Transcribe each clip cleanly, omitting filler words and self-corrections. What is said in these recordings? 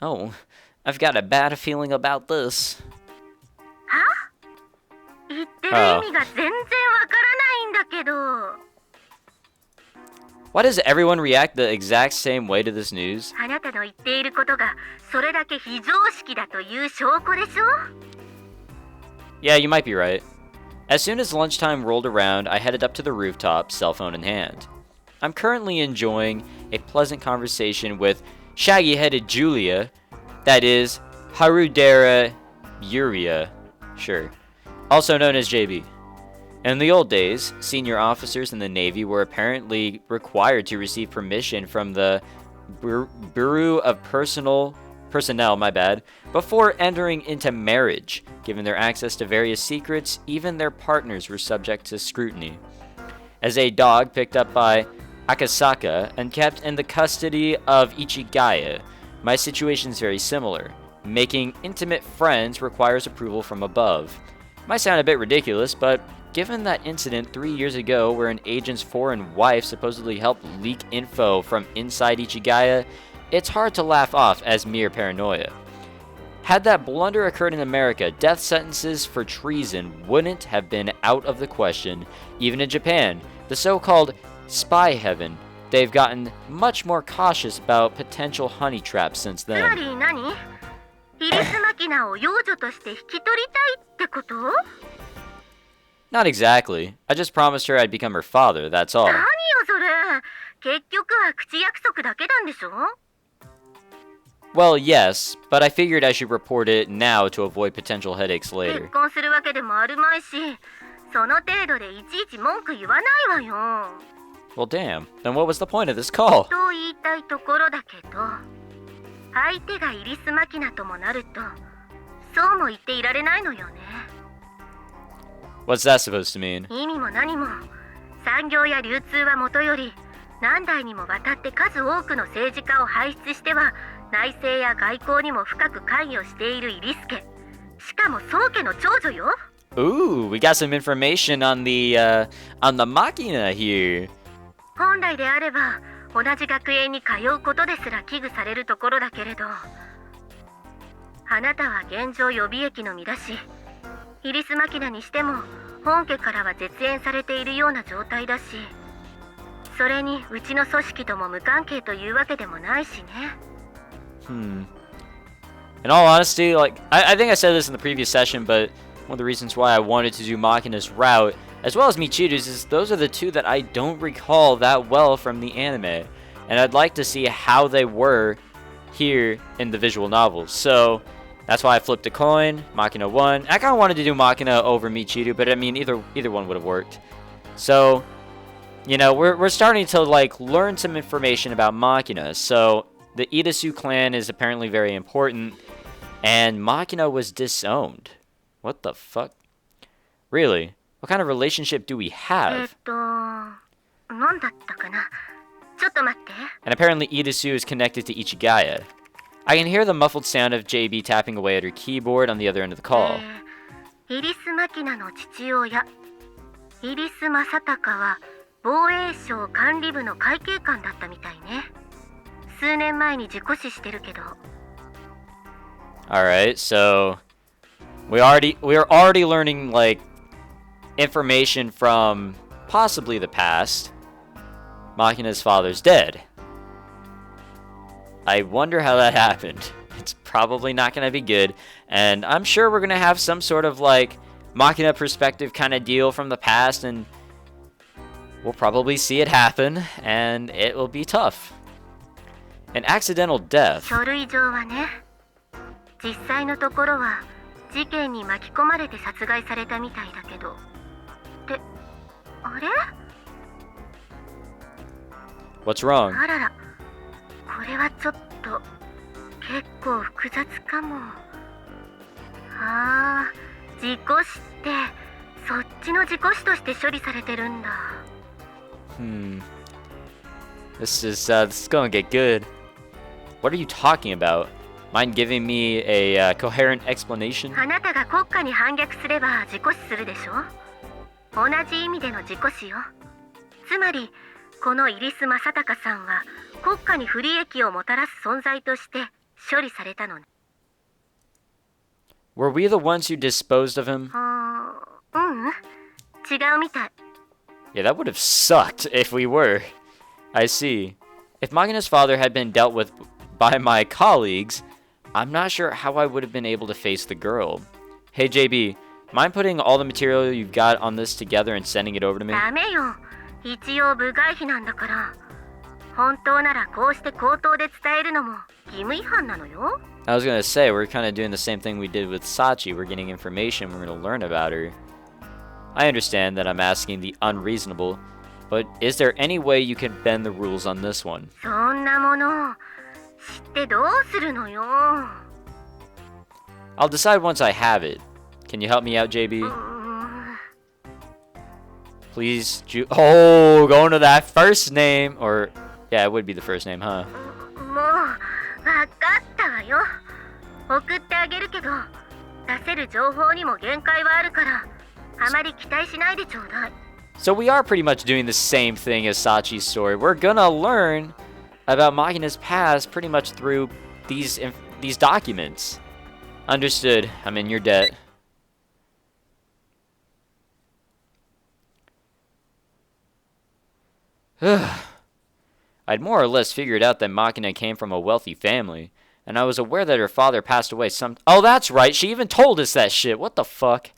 Oh, I've got a bad feeling about this. は？言ってる Oh. 意味が全然わからないんだけど。 Why does everyone react the exact same way to this news? あなたの言っていることがそれだけ非常識だという証拠でしょ? Yeah, you might be right. As soon as lunchtime rolled around, I headed up to the rooftop, cell phone in hand. I'm currently enjoying a pleasant conversation with shaggy-headed Julia, that is, Harudera Uria, sure, also known as JB. In the old days, senior officers in the Navy were apparently required to receive permission from the Bureau of Personnel, before entering into marriage. Given their access to various secrets, even their partners were subject to scrutiny. As a dog picked up by Akasaka and kept in the custody of Ichigaya, my situation is very similar. Making intimate friends requires approval from above. Might sound a bit ridiculous, but given that incident 3 years ago where an agent's foreign wife supposedly helped leak info from inside Ichigaya, it's hard to laugh off as mere paranoia. Had that blunder occurred in America, death sentences for treason wouldn't have been out of the question. Even in Japan, the so-called spy heaven, they've gotten much more cautious about potential honey traps since つま then. り何？イリスマキナを養女として引き取りたいってこと？ Not exactly. I just promised her I'd become her father, that's all. 何よそれ。結局は口約束だけなんでしょ? Well, yes, but I figured I should report it now to avoid potential headaches 結 later. 婚するわけでもあるまいし、その程度でいちいち文句言わないわよ。 Well, damn. Then what was the point of this call? と言いたいところだけど、相手がイリスマキナともなると、そうも言っていられないのよね。 What's that supposed to mean? 意味も何も、産業や流通はもとより、何代にもわたって数多くの政治家を輩出しては、内政や外交にも深く関与しているイリス家。しかも宗家の長女よ。 Ooh, we got some information on the Makina here. 本来であれば、同じ学園に通うことですら危惧されるところだけれど、あなたは現状予備役の身だし、イリスマキナにしても本家からは絶縁されているような状態だし、それにうちの組織とも無関係というわけでもないしね。In all honesty, I think I said this in the previous session, but one of the reasons why I wanted to do Makina's route, as well as Michiru's, is those are the two that I don't recall that well from the anime, and I'd like to see how they were here in the visual novels. So that's why I flipped a coin. Makina won. I kind of wanted to do Makina over Michiru, but I mean either one would have worked. So, you know, we're starting to learn some information about Makina. So the Itasu clan is apparently very important, and Makina was disowned. What the fuck? Really? What kind of relationship do we have? なんだったかな。ちょっと待って。 And apparently Itasu is connected to Ichigaya. I can hear the muffled sound of JB tapping away at her keyboard on the other end of the call. イリスマキナの父親、イリス正隆は防衛省管理部の会計官だったみたいね。数年前に事故死してるけど。 Alright, so we are already learning information from possibly the past. Makina's father's dead. I wonder how that happened. It's probably not going to be good, and I'm sure we're going to have some sort of Makina perspective kind of deal from the past, and we'll probably see it happen, and it will be tough. An accidental death. 書類上はね、実際のところは事件に巻き込まれて殺害されたみたいだけど。で、あれ？ What's wrong? あらら、これはちょっと結構複雑かも。ああ、事故死ってそっちの事故死として処理されてるんだ。This is gonna get good. What are you talking about? Mind giving me a coherent explanation? あなたが国家に反逆すれば事故死するでしょ。同じ意味での事故死よ。つまりこのイリス正隆さんは国家に不利益をもたらす存在として処理されたのね。Were we the ones who disposed of him? ううん、違うみたい。Yeah, that would have sucked if we were. I see. If Makina's father had been dealt with by my colleagues, I'm not sure how I would have been able to face the girl. Hey JB, mind putting all the material you've got on this together and sending it over to me? ダメよ。一応部外費なんだから。本当ならこうして口頭で伝えるのも義務違反なのよ。I was gonna say, we're kind of doing the same thing we did with Sachi. We're getting information, we're gonna learn about her. I understand that I'm asking the unreasonable, but is there any way you can bend the rules on this one? そんなもの知ってどうするのよ。I'll decide once I have it. Can you help me out, JB? Please, oh, going to that first name, or yeah, it would be the first name, huh? もうわかったわよ。送ってあげるけど、出せる情報にも限界はあるから、あまり期待しないでちょうだい。So we are pretty much doing the same thing as Sachi's story. We're gonna learn about Makina's past pretty much through these documents. Understood. I'm in your debt. I'd more or less figured out that Makina came from a wealthy family, and I was aware that her father passed away Oh, that's right. She even told us that shit. What the fuck?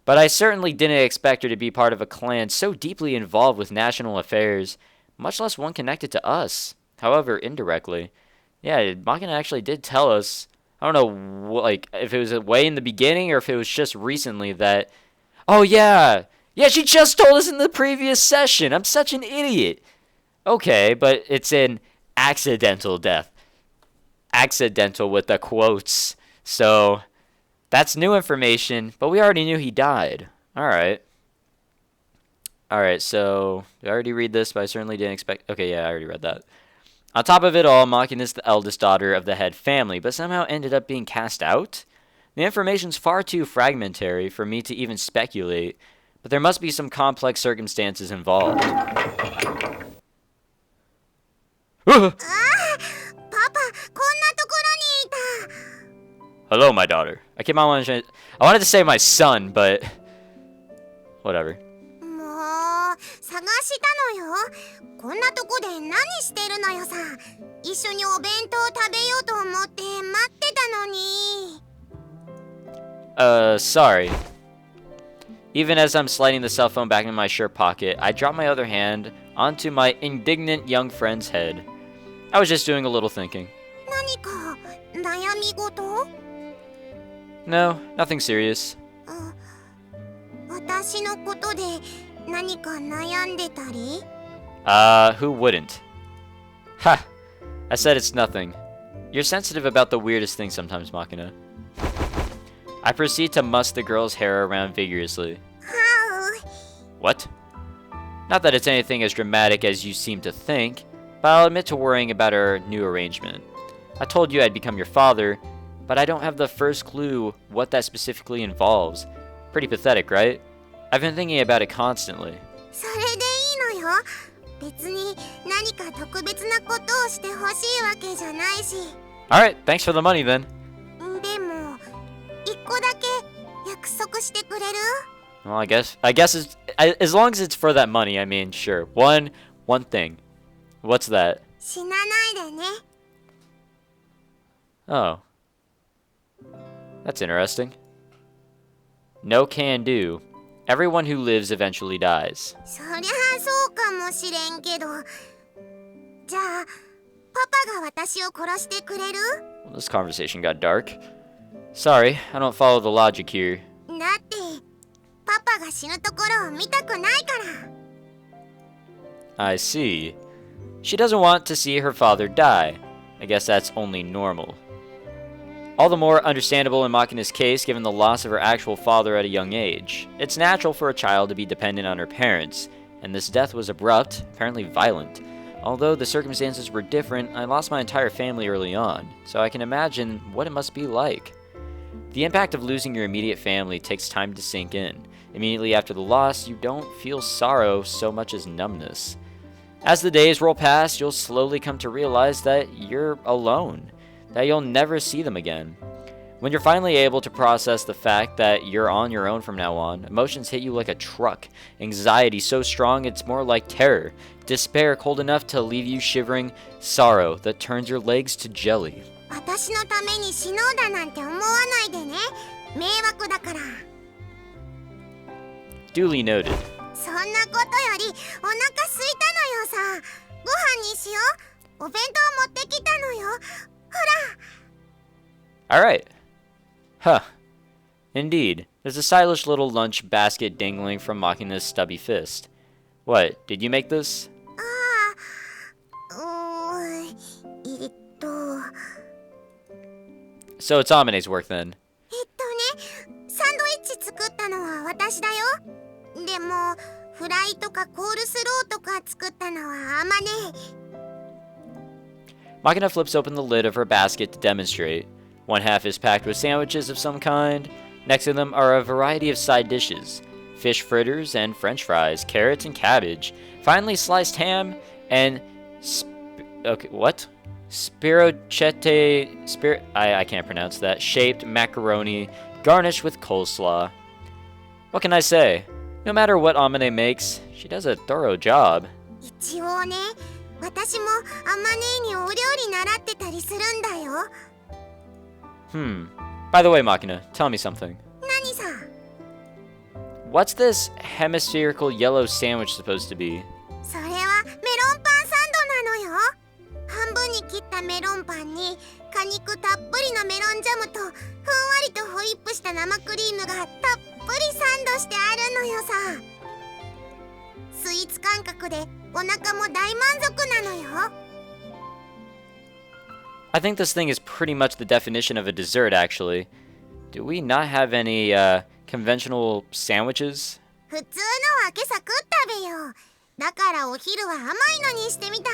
But I certainly didn't expect her to be part of a clan so deeply involved with national affairs, much less one connected to us. However, indirectly. Yeah, Makina actually did tell us. I don't know, like, if it was way in the beginning or if it was just recently that... Oh, yeah! Yeah, she just told us in the previous session! I'm such an idiot! Okay, but it's an accidental death. Accidental with the quotes. So... that's new information, but we already knew he died. Alright. Alright, so... did I already read this? But I certainly didn't expect... okay, yeah, I already read that. On top of it all, Makina is the eldest daughter of the head family, but somehow ended up being cast out? The information's far too fragmentary for me to even speculate, but there must be some complex circumstances involved. Hello, my daughter. I wanted to say my son, but... whatever. もう探したのよ。こんなとこで何してるのよさ。一緒にお弁当食べようと思って待ってたのに。Sorry. Even as I'm sliding the cell phone back into my shirt pocket, I drop my other hand onto my indignant young friend's head. I was just doing a little thinking. 何か悩み事？ No, nothing serious. 私のことで何か悩んでたり？ Who wouldn't? Ha! I said it's nothing. You're sensitive about the weirdest things sometimes, Makina. I proceed to muss the girl's hair around vigorously. How? What? Not that it's anything as dramatic as you seem to think, but I'll admit to worrying about our new arrangement. I told you I'd become your father, but I don't have the first clue what that specifically involves. Pretty pathetic, right? I've been thinking about it constantly. それでいいのよ。別に何か特別なことをしてほしいわけじゃないし。Alright, thanks for the money then. でも、一個だけ約束してくれる？ Well, I guess it's, as long as it's for that money, I mean, sure. One thing. What's that? 死なないでね。 Oh. That's interesting. No can do. Everyone who lives eventually dies. そりゃあそうかもしれんけど。じゃあ、パパが私を殺してくれる？ Well, this conversation got dark. Sorry, I don't follow the logic here. だって、パパが死ぬところを見たくないから。I see. She doesn't want to see her father die. I guess that's only normal. All the more understandable in Makina's case given the loss of her actual father at a young age. It's natural for a child to be dependent on her parents, and this death was abrupt, apparently violent. Although the circumstances were different, I lost my entire family early on, so I can imagine what it must be like. The impact of losing your immediate family takes time to sink in. Immediately after the loss, you don't feel sorrow so much as numbness. As the days roll past, you'll slowly come to realize that you're alone. that you'll never see them again. When you're finally able to process the fact that you're on your own from now on, emotions hit you like a truck. Anxiety so strong it's more like terror. Despair cold enough to leave you shivering. Sorrow that turns your legs to jelly. 私のために死のうだなんて思わないでね。迷惑だから。 Duly noted. そんなことよりお腹空いたのよさ。ご飯にしよう。お弁当持ってきたのよ。ほら。 Alright. Huh. Indeed. There's a stylish little lunch basket dangling from Makina's stubby fist. What, did you make this? So it's Amine's work then. サンドイッチ作ったのは私だよ。でもフライとかコールスローとか作ったのはアマネ。 Makina flips open the lid of her basket to demonstrate. One half is packed with sandwiches of some kind. Next to them are a variety of side dishes. Fish fritters and french fries, carrots and cabbage. Finally sliced ham and... Spirochete... I can't pronounce that. Shaped macaroni, garnished with coleslaw. What can I say? No matter what Amane makes, she does a thorough job. 一応ね、私もアマネにお料理習ってたりするんだよ。 By the way, Makina, tell me something. 何さ？ What's this hemispherical yellow sandwich supposed to be? それはメロンパンサンドなのよ。半分に切ったメロンパンに果肉たっぷりのメロンジャムとふんわりとホイップした生クリームがたっぷりサンドしてあるのよさ。スイーツ感覚でお腹も大満足なのよ。 I think this thing is pretty much the definition of a dessert, actually. Do we not have any, conventional sandwiches? 普通のは今朝食ったべよ。だからお昼は甘いのにしてみた。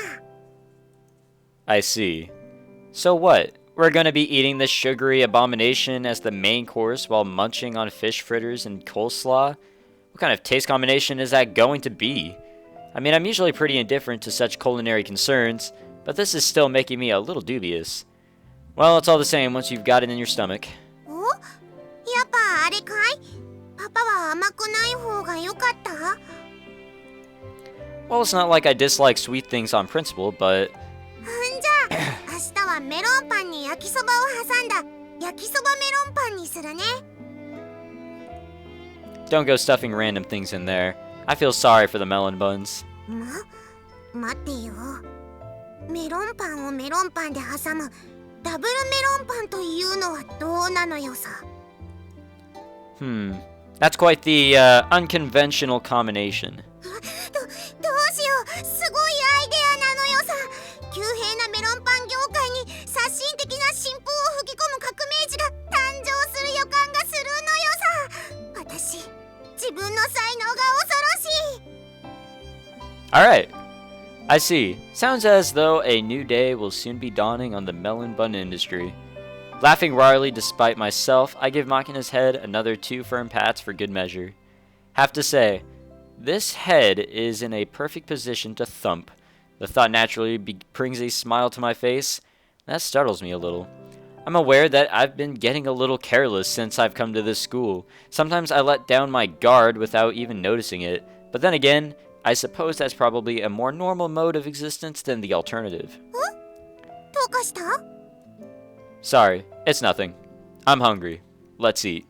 I see. So what? We're gonna be eating this sugary abomination as the main course while munching on fish fritters and coleslaw? What kind of taste combination is that going to be? I mean, I'm usually pretty indifferent to such culinary concerns, but this is still making me a little dubious. Well, it's all the same once you've got it in your stomach. お？やっぱあれかい？パパは甘くない方が良かった？ Well, it's not like I dislike sweet things on principle, but... じゃあ明日はメロンパンに焼きそばを挟んだ焼きそばメロンパンにするね。 Don't go stuffing random things in there. I feel sorry for the melon buns. 待ってよ。メロンパンをメロンパンで挟むダブルメロンパンというのはどうなのよさ。 That's quite the, unconventional combination. どうしよう。すごいアイデアなのよさ。急変なメロンパン業界に刷新的な新風を吹き込む革命児が誕生する予感がするのよさ。私、自分の才能が恐ろしい。 Alright. I see. Sounds as though a new day will soon be dawning on the melon bun industry. Laughing wryly despite myself, I give Makina's head another 2 firm pats for good measure. Have to say, this head is in a perfect position to thump. The thought naturally brings a smile to my face. That startles me a little. I'm aware that I've been getting a little careless since I've come to this school. Sometimes I let down my guard without even noticing it. But then again, I suppose that's probably a more normal mode of existence than the alternative. どうかした？ Sorry, it's nothing. I'm hungry. Let's eat.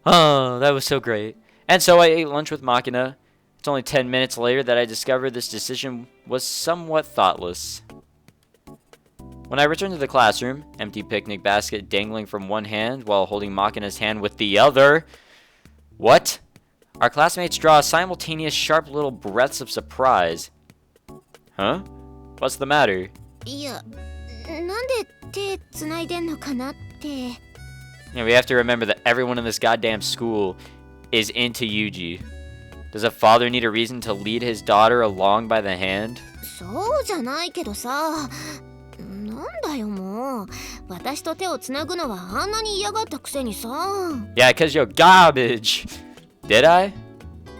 Oh, that was so great. And so I ate lunch with Makina. It's only 10 minutes later that I discovered this decision was somewhat thoughtless. When I returned to the classroom, empty picnic basket dangling from one hand while holding Makina's hand with the other. What? Our classmates draw simultaneous sharp little breaths of surprise. Huh? What's the matter? いや、なんで手つないでんのかなって。 Yeah, we have to remember that everyone in this goddamn school is into Yuji. Does a father need a reason to lead his daughter along by the hand? そうじゃないけどさ。なんだよもう。私と手をつなぐのはあんなに嫌がったくせにさ。Yeah, 'cause you're garbage. Did I?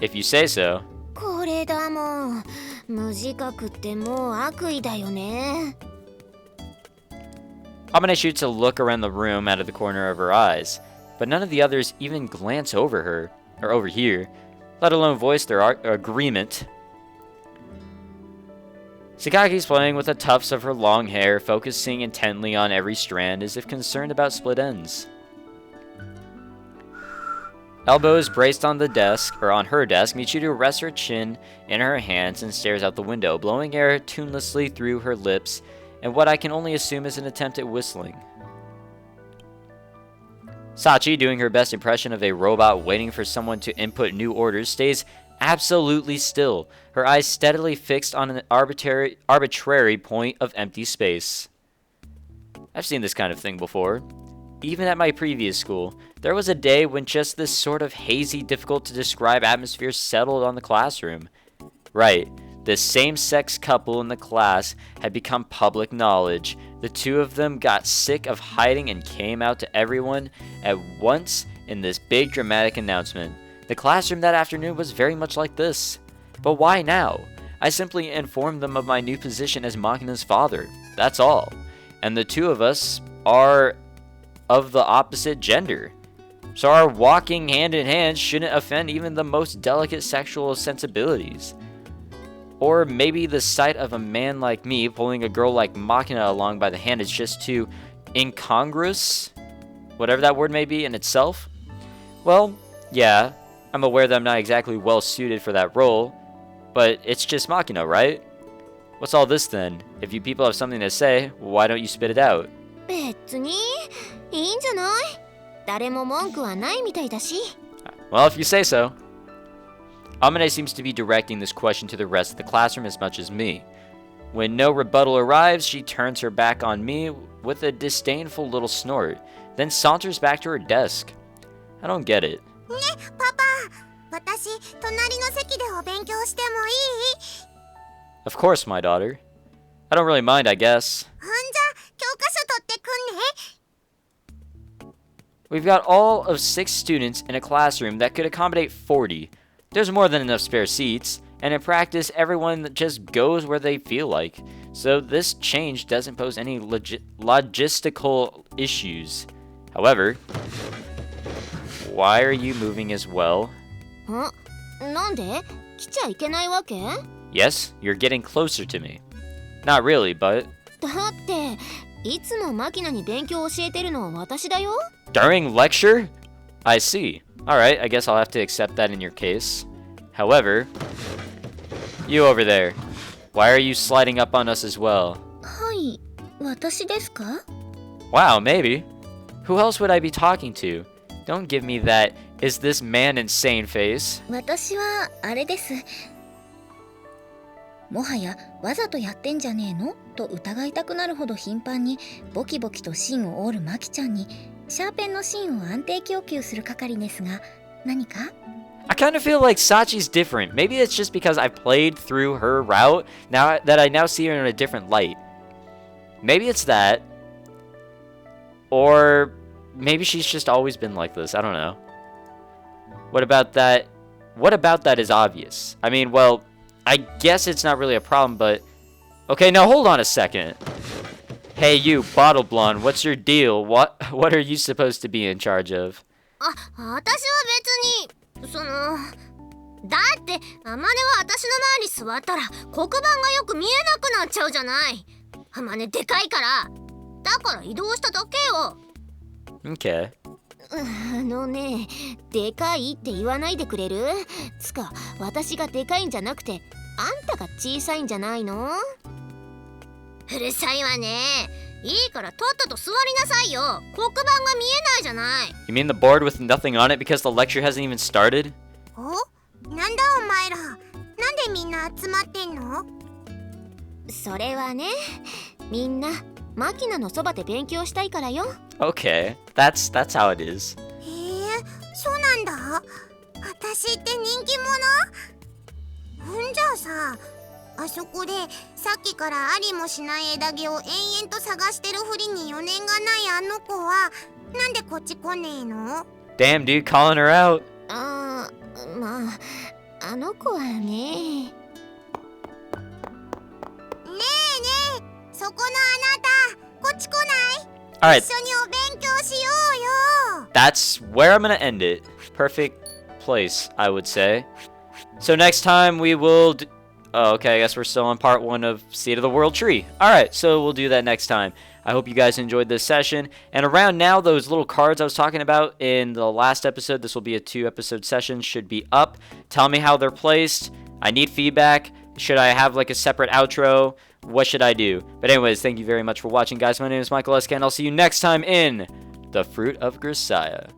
If you say so. これだもん。無自覚ってもう悪意だよね。Amane shoots a look around the room out of the corner of her eyes, but none of the others even glance over her, or over here, let alone voice their agreement. Sakaki's playing with the tufts of her long hair, focusing intently on every strand as if concerned about split ends. Elbows braced on the desk, or on her desk, Michiru rests her chin in her hands and stares out the window, blowing air tunelessly through her lips and what I can only assume is an attempt at whistling. Sachi, doing her best impression of a robot waiting for someone to input new orders, stays absolutely still, her eyes steadily fixed on an arbitrary point of empty space. I've seen this kind of thing before. Even at my previous school, there was a day when just this sort of hazy, difficult-to-describe atmosphere settled on the classroom. Right, the same-sex couple in the class had become public knowledge. The two of them got sick of hiding and came out to everyone at once in this big dramatic announcement. The classroom that afternoon was very much like this. But why now? I simply informed them of my new position as Makina's father. That's all. And the two of us are of the opposite gender. So our walking hand in hand shouldn't offend even the most delicate sexual sensibilities. Or maybe the sight of a man like me pulling a girl like Makina along by the hand is just too incongruous, whatever that word may be in itself. Well, yeah, I'm aware that I'm not exactly well suited for that role, but it's just Makina, right? What's all this then? If you people have something to say, why don't you spit it out? 別にいいんじゃない？誰も文句はないみたいだし。 Well, if you say so. Amane seems to be directing this question to the rest of the classroom as much as me. When no rebuttal arrives, she turns her back on me with a disdainful little snort, then saunters back to her desk. I don't get it. ね、パパ、私隣の席でお勉強してもいい？ Of course, my daughter. I don't really mind, I guess. ほんじゃ、教科書取ってくんね。 We've got all of 6 students in a classroom that could accommodate 40. There's more than enough spare seats, and in practice, everyone just goes where they feel like. So this change doesn't pose any logistical issues. However, why are you moving as well? なんで？来ちゃいけないわけ？ Yes, you're getting closer to me. Not really, but... だって、いつもマキナに勉強を教えてるのは私だよ。 During lecture? I see. Alright, I guess I'll have to accept that in your case. However, you over there, why are you sliding up on us as well? はい、私ですか？ Wow, maybe. Who else would I be talking to? Don't give me that, is this man insane face. 私はあれです。もはやわざとやってんじゃねえのと疑いたくなるほど頻繁にボキボキと芯を折るマキちゃんにシャーペンの芯を安定供給する係ですが、何か？ I kind of feel like Sachi's different. Maybe it's just because I played through her route now that I now see her in a different light. Maybe it's that. Or maybe she's just always been like this. I don't know. What about that? What about that is obvious? I mean, well, I guess it's not really a problem, but... Okay, now hold on a second. Hey you, Bottle Blonde, what's your deal? What are you supposed to be in charge of? 私は別に、だって、あまねは私の前に座ったら黒板がよく見えなくなっちゃうじゃない。あまねでかいから。だから移動しただけよ。 Okay. ね、でかいって言わないでくれる？つか、私がでかいんじゃなくて、あんたが小さいんじゃないの？うるさいわね。いいからとっとと座りなさいよ。黒板が見えないじゃない。 You mean the board with nothing on it because the lecture hasn't even started? お？なんだお前ら。なんでみんな集まってんの？それはね、みんなマキナのそばで勉強したいからよ。 Okay, that's how it is. へえ、そうなんだ。私って人気者？んじゃあさ、あそこでさっきからありもしない枝毛を延々と探してるふりに余念がないあの子はなんでこっち来ねえの？ Damn, dude, calling her out. まあ、あの子はね。ねえねえ、そこのあなた、こっち来ない？ All right, 一緒にお勉強しようよ。 that's where I'm gonna end it. Perfect place, I would say. So next time we will oh, okay, I guess we're still on part 1 of State of the World Tree. Alright, so we'll do that next time. I hope you guys enjoyed this session. And around now, those little cards I was talking about in the last episode, this will be a 2-episode session, should be up. Tell me how they're placed. I need feedback. Should I have like a separate outro? What should I do? But anyways, thank you very much for watching, guys. My name is Michael SK, and I'll see you next time in The Fruit of Grisaia.